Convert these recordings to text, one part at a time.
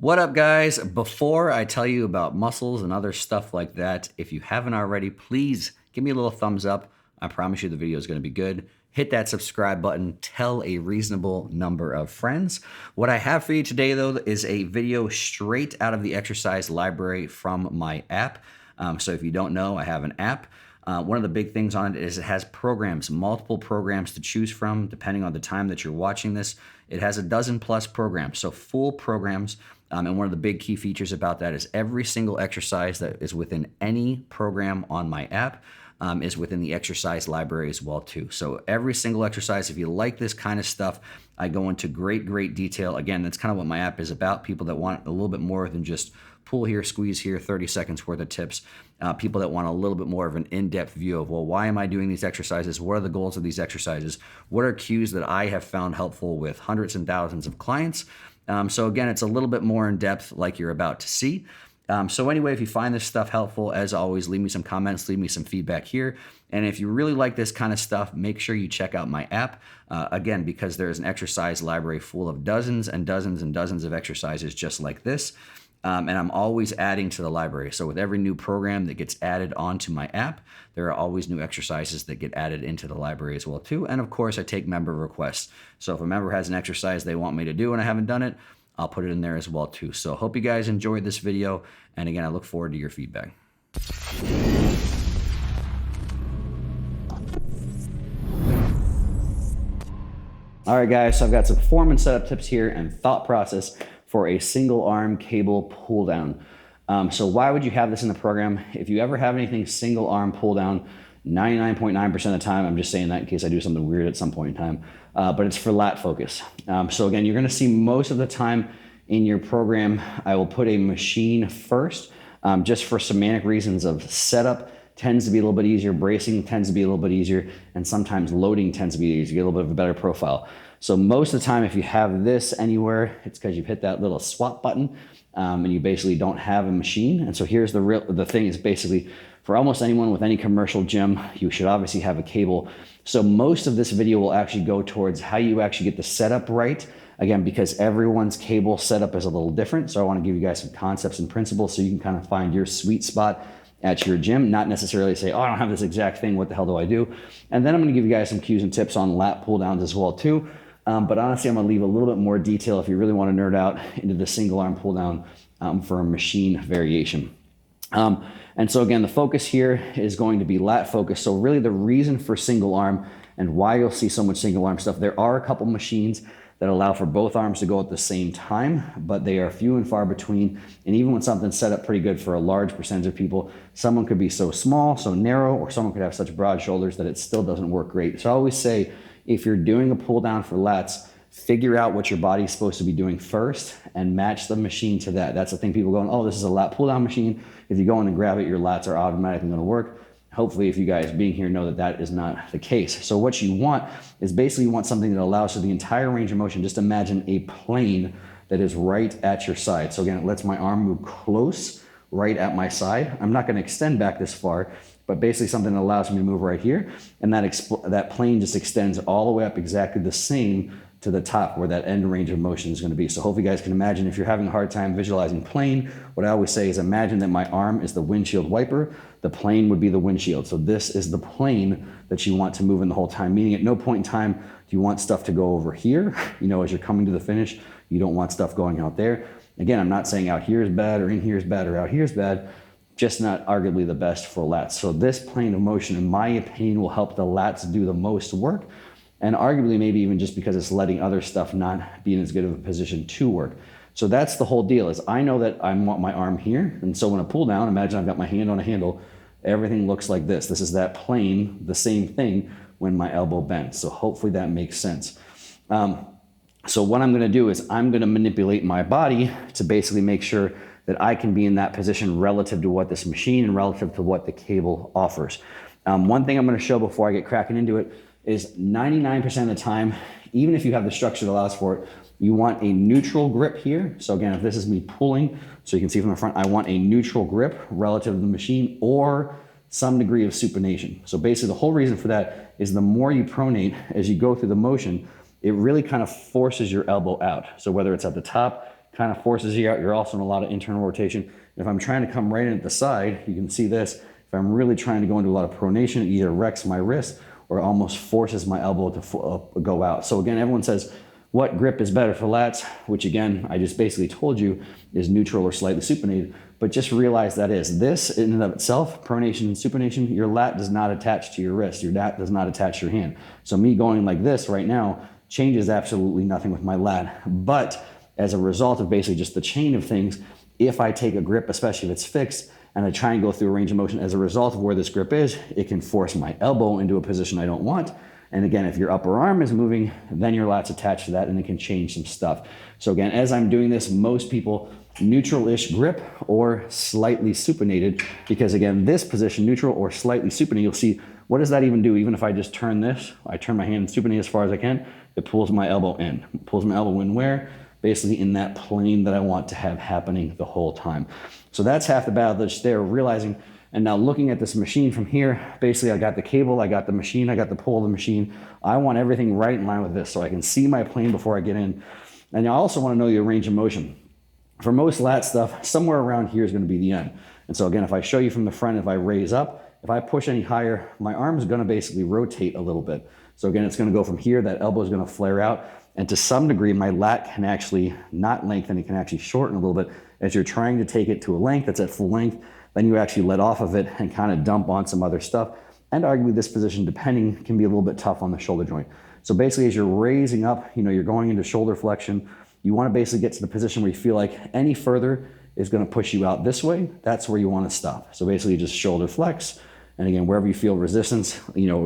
What up, guys? Before I tell you about muscles and other stuff like that, if you haven't already, please give me a little thumbs up. I promise you the video is going to be good. Hit that subscribe button. Tell a reasonable number of friends. What I have for you today, though, is a video straight out of the exercise library from my app. So if you don't know, I have an app. One of the big things on it is it has programs, multiple programs to choose from, depending on the time that you're watching this. It has a dozen plus programs, so full programs. And one of the big key features about that is every single exercise that is within any program on my app is within the exercise library as well too. So every single exercise, if you like this kind of stuff, I go into great detail. Again, that's kind of what my app is about. People that want a little bit more than just pull here, squeeze here, 30 seconds worth of tips. People that want a little bit more of an in-depth view of, well, why am I doing these exercises? What are the goals of these exercises? What are cues that I have found helpful with hundreds and thousands of clients? So again, it's a little bit more in depth like you're about to see. So anyway, if you find this stuff helpful, as always, leave me some comments, leave me some feedback here. And if you really like this kind of stuff, make sure you check out my app. Again, because there's an exercise library full of dozens and dozens and dozens of exercises just like this. And I'm always adding to the library. So with every new program that gets added onto my app, there are always new exercises that get added into the library as well too. And of course, I take member requests. So if a member has an exercise they want me to do and I haven't done it, I'll put it in there as well too. So hope you guys enjoyed this video. And again, I look forward to your feedback. All right, guys, so I've got some performance setup tips here and thought process for a single arm cable pull down. So why would you have this in the program? If you ever have anything single arm pull down, 99.9% of the time, I'm just saying that in case I do something weird at some point in time, but it's for lat focus. So again, you're gonna see most of the time in your program, I will put a machine first, just for semantic reasons of setup tends to be a little bit easier, bracing tends to be a little bit easier, and sometimes loading tends to be easier, you get a little bit of a better profile. So most of the time, if you have this anywhere, it's because you've hit that little swap button and you basically don't have a machine. And so here's the thing is basically for almost anyone with any commercial gym, you should obviously have a cable. So most of this video will actually go towards how you actually get the setup right. Again, because everyone's cable setup is a little different. So I want to give you guys some concepts and principles so you can kind of find your sweet spot at your gym, not necessarily say, oh, I don't have this exact thing, what the hell do I do? And then I'm gonna give you guys some cues and tips on lat pull downs as well too. But honestly, I'm gonna leave a little bit more detail if you really wanna nerd out into the single arm pull down for a machine variation. And so again, the focus here is going to be lat focus. So really the reason for single arm and why you'll see so much single arm stuff, there are a couple machines that allow for both arms to go at the same time, but they are few and far between. And even when something's set up pretty good for a large percentage of people, someone could be so small, so narrow, or someone could have such broad shoulders that it still doesn't work great. So I always say, if you're doing a pull down for lats, figure out what your body's supposed to be doing first and match the machine to that. That's the thing, people going, oh, this is a lat pull down machine. If you go in and grab it, your lats are automatically gonna work. Hopefully, if you guys being here know that that is not the case. So what you want is basically you want something that allows for the entire range of motion. Just imagine a plane that is right at your side. So again, it lets my arm move close right at my side. I'm not gonna extend back this far, but basically something that allows me to move right here. And that plane just extends all the way up exactly the same to the top where that end range of motion is going to be. So hopefully you guys can imagine, if you're having a hard time visualizing plane, what I always say is imagine that my arm is the windshield wiper, the plane would be the windshield. So this is the plane that you want to move in the whole time, meaning at no point in time do you want stuff to go over here. You know, as you're coming to the finish, you don't want stuff going out there. Again, I'm not saying out here is bad or in here is bad or out here is bad, just not arguably the best for lats. So this plane of motion, in my opinion, will help the lats do the most work. And arguably maybe even just because it's letting other stuff not be in as good of a position to work. So that's the whole deal, is I know that I want my arm here. And so when I pull down, imagine I've got my hand on a handle, everything looks like this. This is that plane, the same thing when my elbow bends. So hopefully that makes sense. So what I'm gonna do is I'm gonna manipulate my body to basically make sure that I can be in that position relative to what this machine and relative to what the cable offers. One thing I'm gonna show before I get cracking into it is 99% of the time, even if you have the structure that allows for it, you want a neutral grip here. So again, if this is me pulling, so you can see from the front, I want a neutral grip relative to the machine or some degree of supination. So basically the whole reason for that is the more you pronate as you go through the motion, it really kind of forces your elbow out. So whether it's at the top, kind of forces you out. You're also in a lot of internal rotation. If I'm trying to come right in at the side, you can see this. If I'm really trying to go into a lot of pronation, it either wrecks my wrist or almost forces my elbow to go out. So again, everyone says, what grip is better for lats? Which again, I just basically told you is neutral or slightly supinated, but just realize that is. This in and of itself, pronation and supination, your lat does not attach to your wrist. Your lat does not attach to your hand. So me going like this right now changes absolutely nothing with my lat. But as a result of basically just the chain of things, if I take a grip, especially if it's fixed, and I try and go through a range of motion as a result of where this grip is, it can force my elbow into a position I don't want. And again, if your upper arm is moving, then your lat's attached to that and it can change some stuff. So again, as I'm doing this, most people neutral-ish grip or slightly supinated, because again, this position, neutral or slightly supinated, you'll see, what does that even do? Even if I just turn this, I turn my hand and supinate as far as I can, it pulls my elbow in. It pulls my elbow in where? Basically in that plane that I want to have happening the whole time. So that's half the battle just there, realizing, and now looking at this machine from here, basically I got the cable, I got the machine, I got the pull of the machine. I want everything right in line with this so I can see my plane before I get in. And I also want to know your range of motion. For most lat stuff, somewhere around here is going to be the end. And so again, if I show you from the front, if I raise up, if I push any higher, my arm is going to basically rotate a little bit. So again, it's going to go from here, that elbow is going to flare out. And to some degree, my lat can actually not lengthen, it can actually shorten a little bit. As you're trying to take it to a length that's at full length, then you actually let off of it and kind of dump on some other stuff. And arguably this position, depending, can be a little bit tough on the shoulder joint. So basically as you're raising up, you're going into shoulder flexion, you want to basically get to the position where you feel like any further is going to push you out this way. That's where you want to stop. So basically just shoulder flex. And again, wherever you feel resistance,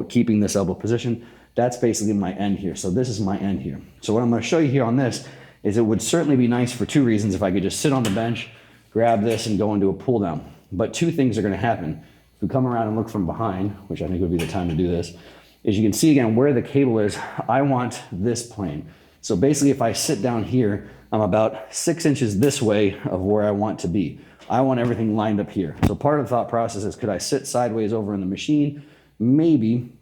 keeping this elbow position, that's basically my end here. So this is my end here. So what I'm going to show you here on this is it would certainly be nice for two reasons if I could just sit on the bench, grab this and go into a pull down. But two things are going to happen. If we come around and look from behind, which I think would be the time to do this, is you can see again where the cable is. I want this plane. So basically if I sit down here, I'm about 6 inches this way of where I want to be. I want everything lined up here. So part of the thought process is, could I sit sideways over in the machine? Maybe.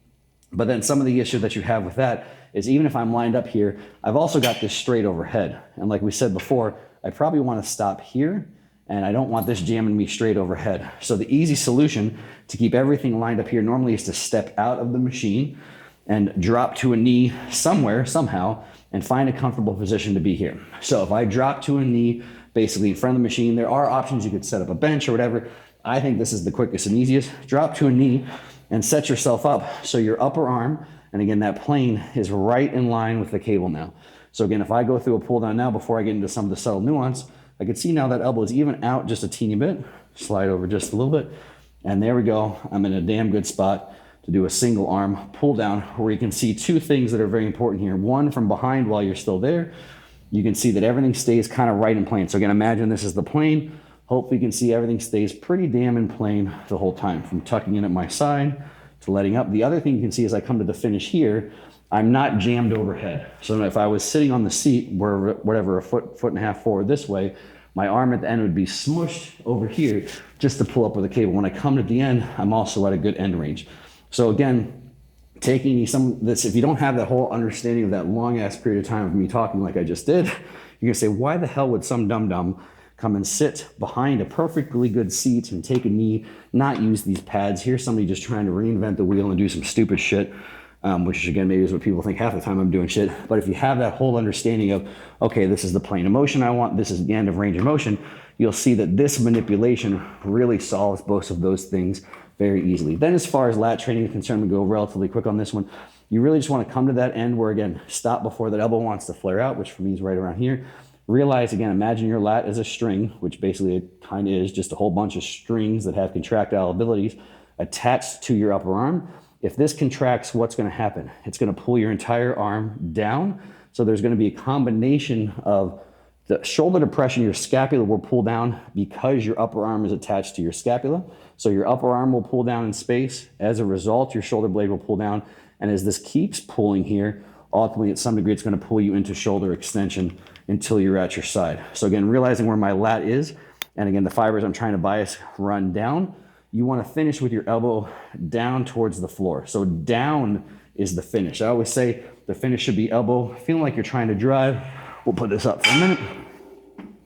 But then some of the issue that you have with that is even if I'm lined up here, I've also got this straight overhead. And like we said before, I probably want to stop here and I don't want this jamming me straight overhead. So the easy solution to keep everything lined up here normally is to step out of the machine and drop to a knee somewhere, somehow, and find a comfortable position to be here. So if I drop to a knee, basically in front of the machine, there are options. You could set up a bench or whatever. I think this is the quickest and easiest. Drop to a knee and set yourself up so your upper arm, and again, that plane is right in line with the cable now. So again, if I go through a pull down now, before I get into some of the subtle nuance, I can see now that elbow is even out just a teeny bit, slide over just a little bit, and there we go. I'm in a damn good spot to do a single arm pull down where you can see two things that are very important here. One, from behind while you're still there, you can see that everything stays kind of right in plane. So again, imagine this is the plane. Hopefully you can see everything stays pretty damn in plane the whole time, from tucking in at my side to letting up. The other thing you can see as I come to the finish here, I'm not jammed overhead. So if I was sitting on the seat, whatever, a foot and a half forward this way, my arm at the end would be smushed over here just to pull up with the cable. When I come to the end, I'm also at a good end range. So again, taking some of this, if you don't have that whole understanding of that long ass period of time of me talking like I just did, you're gonna say, why the hell would some dum-dum come and sit behind a perfectly good seat and take a knee, not use these pads? Here's somebody just trying to reinvent the wheel and do some stupid shit, which again, maybe is what people think half the time I'm doing shit. But if you have that whole understanding of, okay, this is the plane of motion I want, this is the end of range of motion, you'll see that this manipulation really solves both of those things very easily. Then as far as lat training is concerned, we go relatively quick on this one. You really just want to come to that end where, again, stop before that elbow wants to flare out, which for me is right around here. Realize, again, imagine your lat as a string, which basically it kind of is just a whole bunch of strings that have contractile abilities attached to your upper arm. If this contracts, what's going to happen? It's going to pull your entire arm down. So there's going to be a combination of the shoulder depression, your scapula will pull down because your upper arm is attached to your scapula. So your upper arm will pull down in space. As a result, your shoulder blade will pull down. And as this keeps pulling here, ultimately at some degree, it's going to pull you into shoulder extension until you're at your side. So again, realizing where my lat is, and again, the fibers I'm trying to bias run down, you want to finish with your elbow down towards the floor. So down is the finish. I always say the finish should be elbow, feeling like you're trying to drive. We'll put this up for a minute.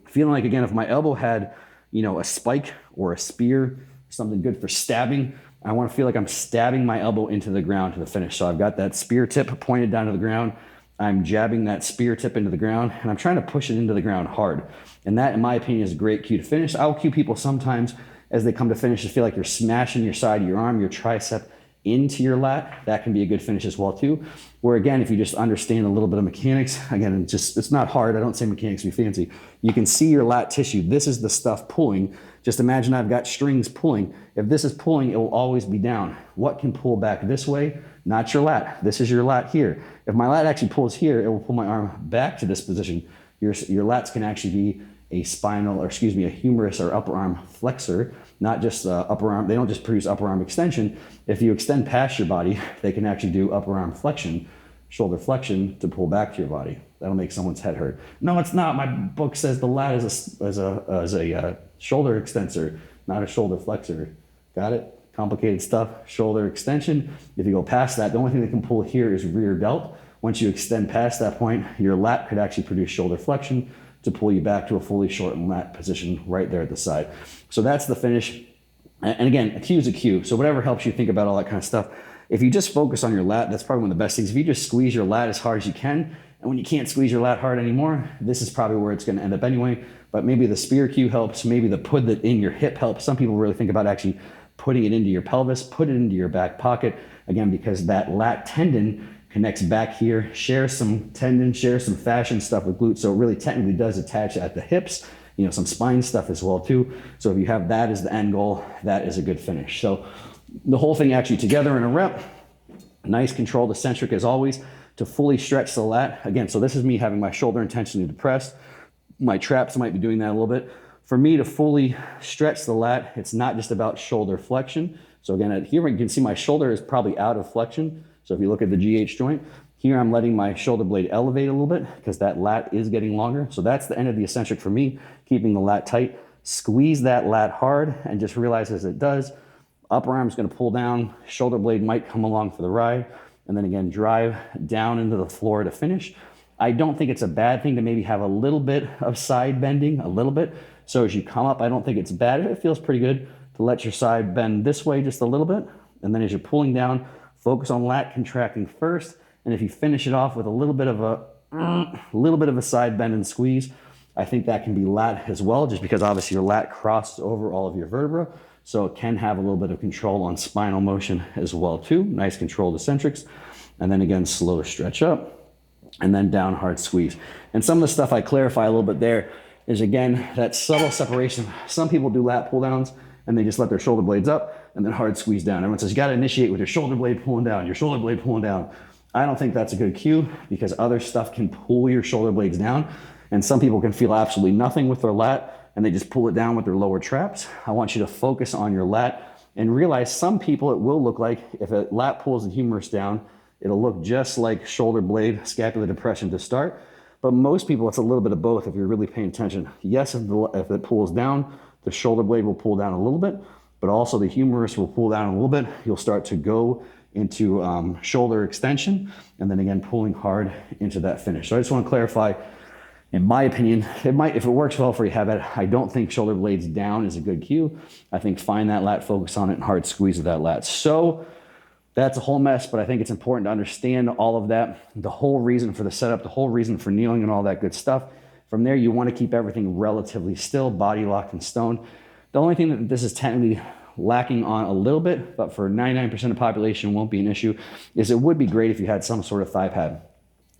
Feeling like, again, if my elbow had, you know, a spike or a spear, something good for stabbing, I want to feel like I'm stabbing my elbow into the ground to the finish. So I've got that spear tip pointed down to the ground. I'm jabbing that spear tip into the ground, and I'm trying to push it into the ground hard. And that, in my opinion, is a great cue to finish. I'll cue people sometimes as they come to finish to feel like you're smashing your side of your arm, your tricep into your lat. That can be a good finish as well too. Where again, if you just understand a little bit of mechanics, again, it's not hard. I don't say mechanics be fancy. You can see your lat tissue. This is the stuff pulling. Just imagine I've got strings pulling. If this is pulling, it will always be down. What can pull back this way? Not your lat. This is your lat here. If my lat actually pulls here, it will pull my arm back to this position. Your lats can actually be a humerus or upper arm flexor, not just upper arm. They don't just produce upper arm extension. If you extend past your body, they can actually do upper arm flexion, shoulder flexion to pull back to your body. That'll make someone's head hurt. No, it's not. My book says the lat is a shoulder extensor, not a shoulder flexor. Got it? Complicated stuff. Shoulder extension. If you go past that, the only thing that can pull here is rear delt. Once you extend past that point, your lat could actually produce shoulder flexion to pull you back to a fully shortened lat position right there at the side. So that's the finish. And again, a cue is a cue. So whatever helps you think about all that kind of stuff. If you just focus on your lat, that's probably one of the best things. If you just squeeze your lat as hard as you can, and when you can't squeeze your lat hard anymore, this is probably where it's going to end up anyway. But maybe the spear cue helps. Maybe the put it in your hip helps. Some people really think about actually putting it into your pelvis, put it into your back pocket. Again, because that lat tendon connects back here, shares some tendon, shares some fascia stuff with glutes. So it really technically does attach at the hips, you know, some spine stuff as well too. So if you have that as the end goal, that is a good finish. So the whole thing actually together in a rep, nice controlled eccentric as always to fully stretch the lat. Again, so this is me having my shoulder intentionally depressed. My traps might be doing that a little bit. For me to fully stretch the lat, it's not just about shoulder flexion. So again, here you can see my shoulder is probably out of flexion. So if you look at the GH joint, here I'm letting my shoulder blade elevate a little bit because that lat is getting longer. So that's the end of the eccentric for me, keeping the lat tight. Squeeze that lat hard and just realize as it does, upper arm is going to pull down, shoulder blade might come along for the ride, and then again, drive down into the floor to finish. I don't think it's a bad thing to maybe have a little bit of side bending, a little bit. So as you come up, I don't think it's bad. It feels pretty good to let your side bend this way just a little bit. And then as you're pulling down, focus on lat contracting first. And if you finish it off with a little bit of a side bend and squeeze, I think that can be lat as well, just because obviously your lat crosses over all of your vertebra. So it can have a little bit of control on spinal motion as well too. Nice controlled eccentrics. And then again, slow stretch up and then down hard squeeze. And some of the stuff I clarify a little bit there is again, that subtle separation. Some people do lat pull downs and they just let their shoulder blades up and then hard squeeze down. Everyone says, you got to initiate with your shoulder blade pulling down, your shoulder blade pulling down. I don't think that's a good cue because other stuff can pull your shoulder blades down. And some people can feel absolutely nothing with their lat and they just pull it down with their lower traps. I want you to focus on your lat and realize some people, it will look like if a lat pulls the humerus down, it'll look just like shoulder blade scapular depression to start. But most people, it's a little bit of both if you're really paying attention. Yes, if it pulls down, the shoulder blade will pull down a little bit, but also the humerus will pull down a little bit. You'll start to go into shoulder extension, and then again, pulling hard into that finish. So I just want to clarify, in my opinion, if it works well for you, have it. I don't think shoulder blades down is a good cue. I think find that lat, focus on it, and hard squeeze of that lat. So that's a whole mess, but I think it's important to understand all of that, the whole reason for the setup, the whole reason for kneeling and all that good stuff. From there, you want to keep everything relatively still, body locked in stone. The only thing that this is technically lacking on a little bit, but for 99% of the population won't be an issue, is it would be great if you had some sort of thigh pad.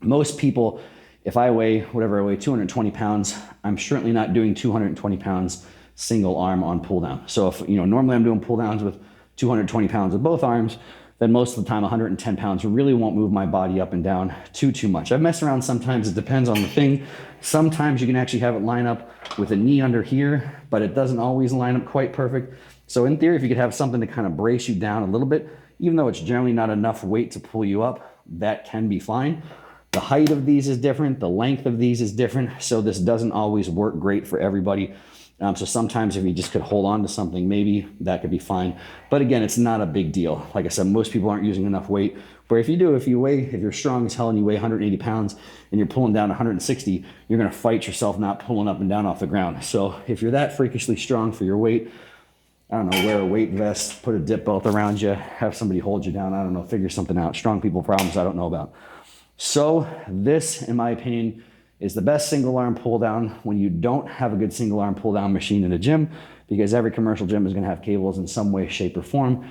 Most people, if I weigh, whatever I weigh, 220 pounds, I'm certainly not doing 220 pounds single arm on pull down. So if, normally I'm doing pull downs with 220 pounds with both arms, then most of the time 110 pounds really won't move my body up and down too much. I've messed around sometimes, it depends on the thing. Sometimes you can actually have it line up with a knee under here, but it doesn't always line up quite perfect. So in theory, if you could have something to kind of brace you down a little bit, even though it's generally not enough weight to pull you up, that can be fine. The height of these is different. The length of these is different. So this doesn't always work great for everybody. So sometimes if you just could hold on to something, maybe that could be fine. But again, it's not a big deal. Like I said, most people aren't using enough weight. But if you do, if you're strong as hell and you weigh 180 pounds and you're pulling down 160, you're going to fight yourself not pulling up and down off the ground. So if you're that freakishly strong for your weight, I don't know, wear a weight vest, put a dip belt around you, have somebody hold you down. I don't know, figure something out. Strong people problems I don't know about. So this, in my opinion, is the best single arm pull down when you don't have a good single arm pull down machine in a gym, because every commercial gym is going to have cables in some way, shape, or form.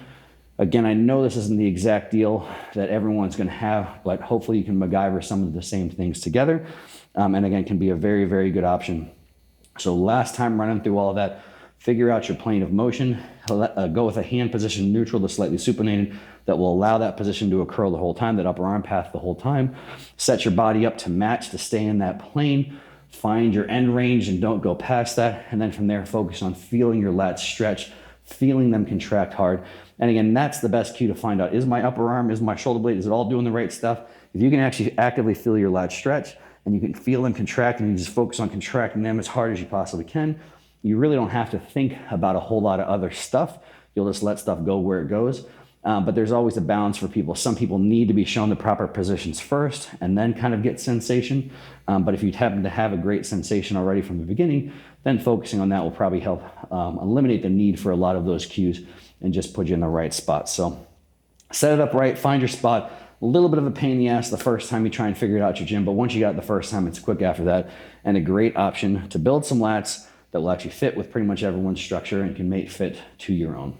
Again, I know this isn't the exact deal that everyone's going to have, but hopefully you can MacGyver some of the same things together. And again, can be a very, very good option. So last time running through all of that, figure out your plane of motion, go with a hand position neutral to slightly supinated that will allow that position to occur the whole time, that upper arm path the whole time. Set your body up to match, to stay in that plane. Find your end range and don't go past that. And then from there, focus on feeling your lats stretch, feeling them contract hard. And again, that's the best cue to find out, is my upper arm, is my shoulder blade, is it all doing the right stuff? If you can actually actively feel your lats stretch and you can feel them contract and you just focus on contracting them as hard as you possibly can, you really don't have to think about a whole lot of other stuff. You'll just let stuff go where it goes. But there's always a balance for people. Some people need to be shown the proper positions first and then kind of get sensation. But if you happen to have a great sensation already from the beginning, then focusing on that will probably help eliminate the need for a lot of those cues and just put you in the right spot. So set it up right, find your spot. A little bit of a pain in the ass the first time you try and figure it out your gym, but once you got it the first time, it's quick after that, and a great option to build some lats that will actually fit with pretty much everyone's structure and can make fit to your own.